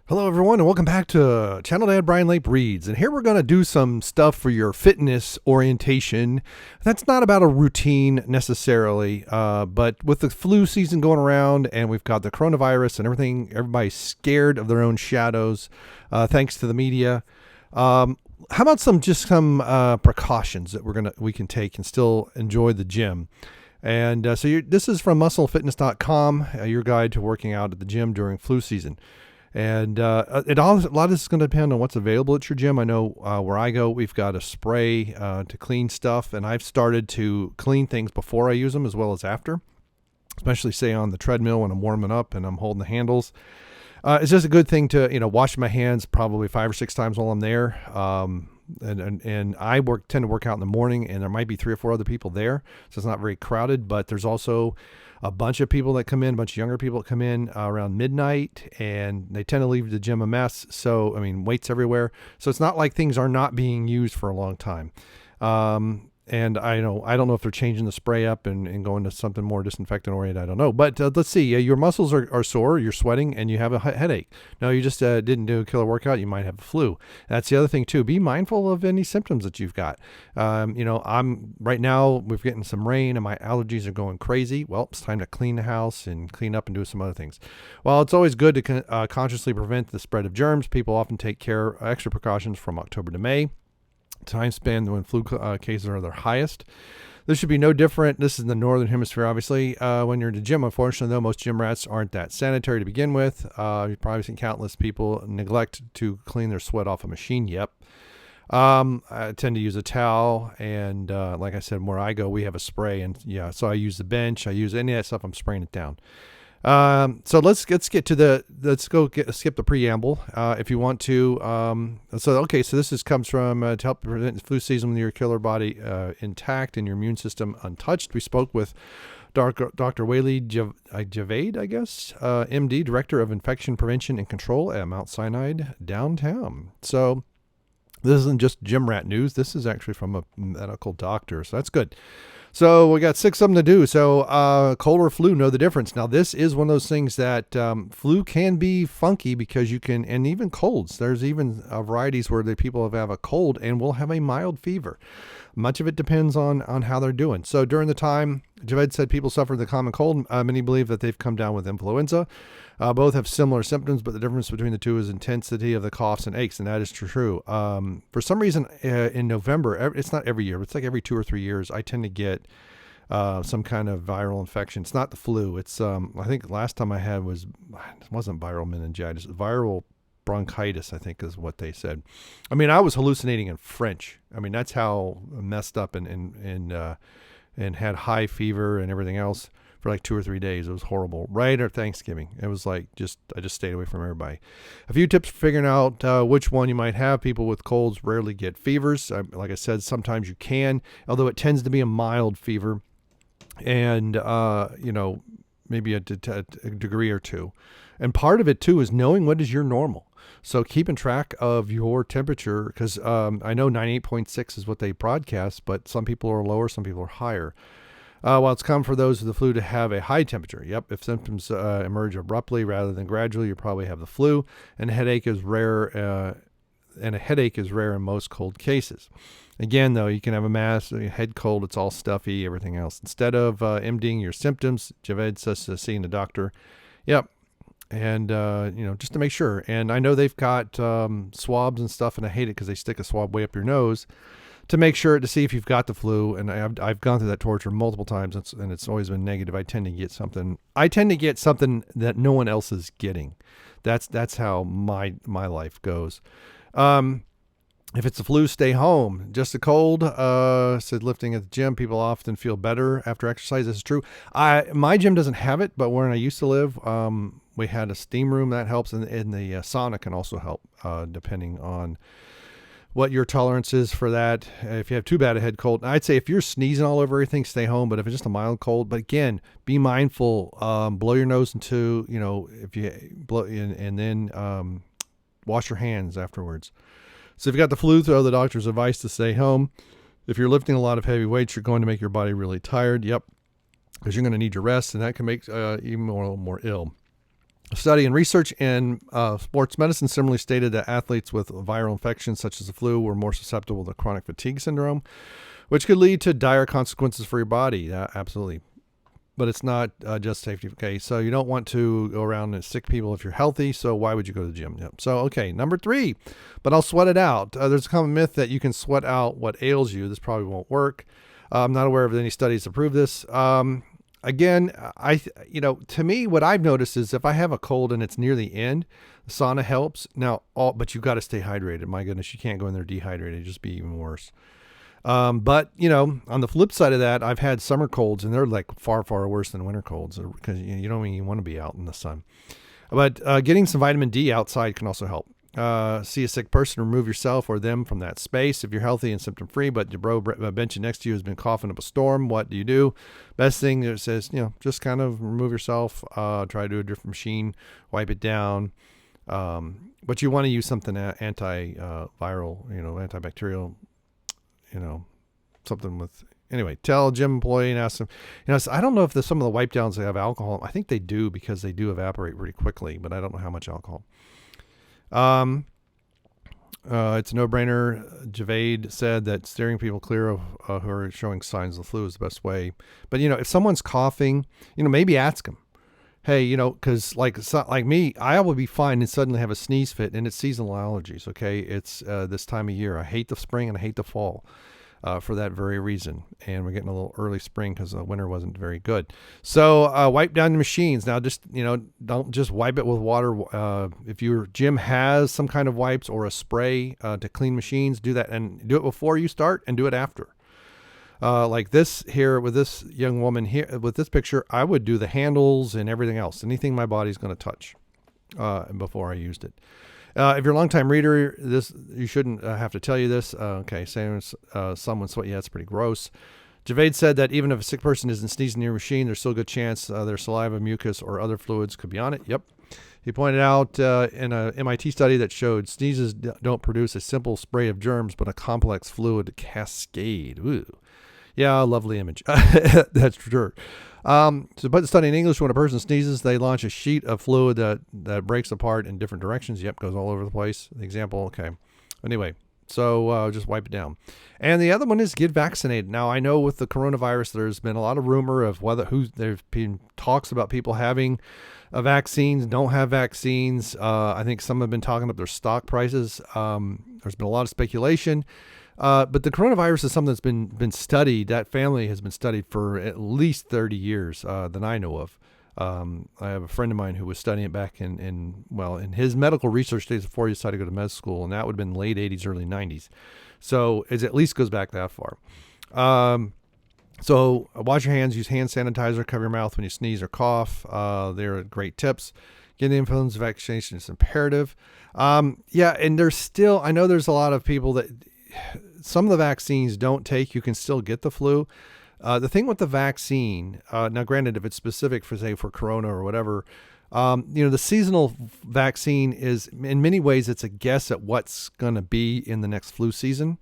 Hello, everyone, and welcome back to Channel Dad Bryon Lape Reads. And here we're going to do some stuff for your fitness orientation. That's not about a routine necessarily, but with the flu season going around and we've got the coronavirus and everything, everybody's scared of their own shadows, thanks to the media. How about some precautions that we can take and still enjoy the gym? And this is from musclefitness.com, your guide to working out at the gym during flu season. And a lot of this is going to depend on what's available at your gym. I know where I go, we've got a spray to clean stuff, and I've started to clean things before I use them as well as after, especially say on the treadmill when I'm warming up and I'm holding the handles. It's just a good thing to wash my hands probably 5 or 6 times while I'm there. And I tend to work out in the morning, and there might be 3 or 4 other people there, so it's not very crowded. But there's also a bunch of people that come in, a bunch of younger people that come in around midnight, and they tend to leave the gym a mess. So, weights everywhere. So it's not like things are not being used for a long time. And I don't know if they're changing the spray up and going to something more disinfectant oriented. I don't know. But let's see. Your muscles are sore, you're sweating, and you have a headache. No, you just didn't do a killer workout. You might have a flu. That's the other thing, too. Be mindful of any symptoms that you've got. I'm right now, we're getting some rain, and my allergies are going crazy. Well, it's time to clean the house and clean up and do some other things. While it's always good to consciously prevent the spread of germs, people often take extra precautions from October to May, time span when flu cases are their highest. This should be no different. This is in the Northern Hemisphere, obviously. When you're in the gym, unfortunately, though, most gym rats aren't that sanitary to begin with. You've probably seen countless people neglect to clean their sweat off a machine. Yep. I tend to use a towel, and like I said, where I go, we have a spray, and so I use the bench. I use any of that stuff. I'm spraying it down. So let's skip the preamble, if you want to. So this comes from, to help prevent the flu season with your killer body, intact and your immune system untouched. We spoke with Dr. Waleed Javaid, I guess, MD, Director of Infection Prevention and Control at Mount Sinai Downtown. So this isn't just gym rat news. This is actually from a medical doctor. So that's good. So we got 6 of them to do. So cold or flu, know the difference. Now, this is one of those things that flu can be funky because you can, and even colds. There's even varieties where the people have a cold and will have a mild fever. Much of it depends on how they're doing. So during the time, Javaid said people suffer the common cold. Many believe that they've come down with influenza. Both have similar symptoms, but the difference between the two is intensity of the coughs and aches, and that is true. For some reason, in November, it's not every year, but it's like every 2 or 3 years, I tend to get some kind of viral infection. It's not the flu. It's I think last time I had it wasn't viral meningitis, viral bronchitis, I think is what they said. I was hallucinating in French. That's how messed up and had high fever and everything else for like 2 or 3 days. It was horrible. Right at Thanksgiving, it was like I just stayed away from everybody. A few tips for figuring out which one you might have. People with colds rarely get fevers. Like I said, sometimes you can, although it tends to be a mild fever, and maybe a degree or two. And part of it too is knowing what is your normal. So keeping track of your temperature, because I know 98.6 is what they broadcast, but some people are lower, some people are higher. While it's common for those with the flu to have a high temperature. Yep, if symptoms emerge abruptly rather than gradually, you probably have the flu. And a headache is rare. In most cold cases. Again, though, you can have a head cold. It's all stuffy, everything else. Instead of MDing your symptoms, Javaid says seeing the doctor. Yep. And, just to make sure. And I know they've got swabs and stuff, and I hate it because they stick a swab way up your nose to make sure to see if you've got the flu. And I've gone through that torture multiple times, and it's always been negative. I tend to get something that no one else is getting. That's how my life goes. If it's the flu, stay home. Just a cold, said lifting at the gym, people often feel better after exercise. This is true. My gym doesn't have it, but where I used to live, we had a steam room that helps, and the sauna can also help, depending on what your tolerance is for that. If you have too bad a head cold, I'd say if you're sneezing all over everything, stay home. But if it's just a mild cold, but again, be mindful. Blow your nose into, if you blow, and then wash your hands afterwards. So if you've got the flu, throw the doctor's advice to stay home. If you're lifting a lot of heavy weights, you're going to make your body really tired. Yep, because you're going to need your rest, and that can make even more ill. A study and research in sports medicine similarly stated that athletes with viral infections such as the flu were more susceptible to chronic fatigue syndrome, which could lead to dire consequences for your body. Absolutely. But it's not just safety. Okay, so you don't want to go around and sick people if you're healthy, so why would you go to the gym? Yep. So, okay, number 3, but I'll sweat it out. There's a common myth that you can sweat out what ails you. This probably won't work. I'm not aware of any studies to prove this. Again, to me, what I've noticed is if I have a cold and it's near the end, the sauna helps. Now, but you've got to stay hydrated. My goodness, you can't go in there dehydrated. It'd just be even worse. But on the flip side of that, I've had summer colds and they're like far, far worse than winter colds because you don't even want to be out in the sun. But getting some vitamin D outside can also help. See a sick person, remove yourself or them from that space. If you're healthy and symptom free, but your bro benching next to you has been coughing up a storm, what do? Best thing it says, just kind of remove yourself, try to do a different machine, wipe it down. But you want to use something antiviral, antibacterial, something with, anyway, tell a gym employee and ask them, I don't know if some of the wipe downs they have alcohol. I think they do because they do evaporate pretty quickly, but I don't know how much alcohol. It's a no-brainer. Javaid said that steering people clear of who are showing signs of the flu is the best way. But, if someone's coughing, maybe ask them, hey, because like me, I will be fine and suddenly have a sneeze fit, and it's seasonal allergies, okay? It's this time of year. I hate the spring and I hate the fall for that very reason. And we're getting a little early spring because the winter wasn't very good. So wipe down the machines. Now, just, don't just wipe it with water. If your gym has some kind of wipes or a spray to clean machines, do that, and do it before you start and do it after. Like this here with this young woman here with this picture, I would do the handles and everything else, anything my body's going to touch before I used it. If you're a longtime reader, you shouldn't have to tell you this. Okay, saying someone sweat, that's pretty gross. Javaid said that even if a sick person isn't sneezing near your machine, there's still a good chance their saliva, mucus, or other fluids could be on it. Yep. He pointed out in a MIT study that showed sneezes don't produce a simple spray of germs, but a complex fluid cascade. Ooh. Yeah, lovely image. That's true. To put the study in English, when a person sneezes, they launch a sheet of fluid that breaks apart in different directions. Yep, goes all over the place. The example, okay. Anyway, so just wipe it down. And the other one is get vaccinated. Now, I know with the coronavirus, there's been a lot of rumor of there's been talks about people having vaccines, don't have vaccines. I think some have been talking up their stock prices. There's been a lot of speculation. But the coronavirus is something that's been studied. That family has been studied for at least 30 years than I know of. I have a friend of mine who was studying it back in his medical research days before he decided to go to med school, and that would have been late 80s, early 90s. So it at least goes back that far. So wash your hands, use hand sanitizer, cover your mouth when you sneeze or cough. They're great tips. Getting the influenza vaccination is imperative. And there's still, I know there's a lot of people that some of the vaccines don't take. You can still get the flu. The thing with the vaccine, now granted, if it's specific for corona or whatever, the seasonal vaccine is in many ways, it's a guess at what's going to be in the next flu season.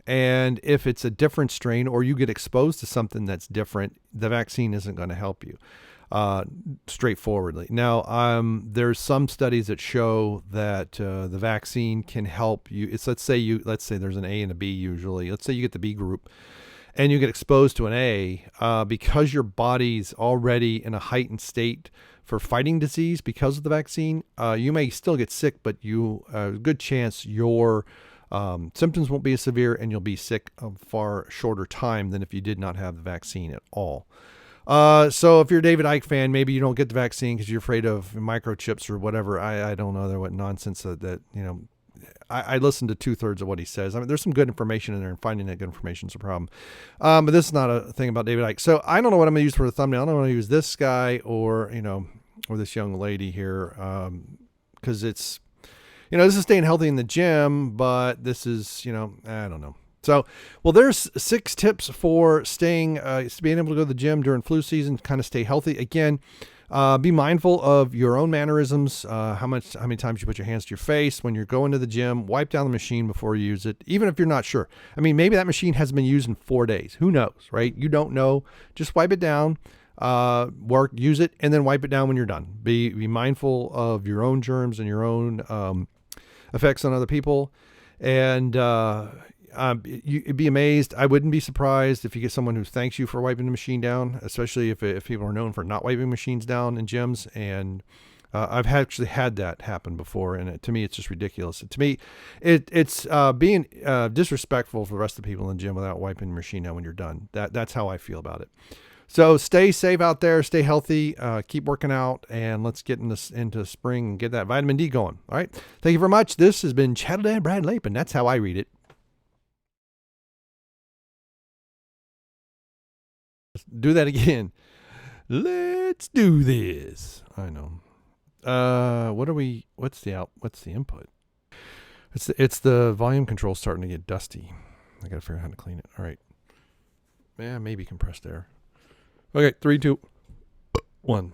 And if it's a different strain or you get exposed to something that's different, the vaccine isn't going to help you straightforwardly. Now, there's some studies that show that the vaccine can help you. Let's say there's an A and a B usually. Let's say you get the B group and you get exposed to an A because your body's already in a heightened state for fighting disease because of the vaccine. You may still get sick, but a good chance your symptoms won't be as severe and you'll be sick a far shorter time than if you did not have the vaccine at all. So if you're a David Icke fan, maybe you don't get the vaccine because you're afraid of microchips or whatever. I don't know what nonsense I listened to 2/3 of what he says. I mean, there's some good information in there, and finding that good information is a problem. But this is not a thing about David Icke. So I don't know what I'm going to use for the thumbnail. I don't want to use this guy or this young lady here. Cause it's, this is staying healthy in the gym, but this is, I don't know. So, there's 6 tips for being able to go to the gym during flu season, kind of stay healthy. Again, be mindful of your own mannerisms, how many times you put your hands to your face when you're going to the gym. Wipe down the machine before you use it, even if you're not sure. I mean, maybe that machine hasn't been used in 4 days. Who knows, right? You don't know. Just wipe it down. use it, and then wipe it down when you're done. Be mindful of your own germs and your own effects on other people. And you'd be amazed. I wouldn't be surprised if you get someone who thanks you for wiping the machine down, especially if people are known for not wiping machines down in gyms. And I've actually had that happen before, and to me, it's just ridiculous. To me, it's being disrespectful for the rest of the people in the gym without wiping the machine down when you're done. That's how I feel about it. So stay safe out there, stay healthy, keep working out, and let's get into spring and get that vitamin D going. All right. Thank you very much. This has been Channel Dad Bryon Lape, and that's how I read it. Let's do that again. Let's do this. I know. What's the input? It's the volume control starting to get dusty. I gotta figure out how to clean it. All right. Yeah, maybe compressed air. Okay, 3, 2, 1.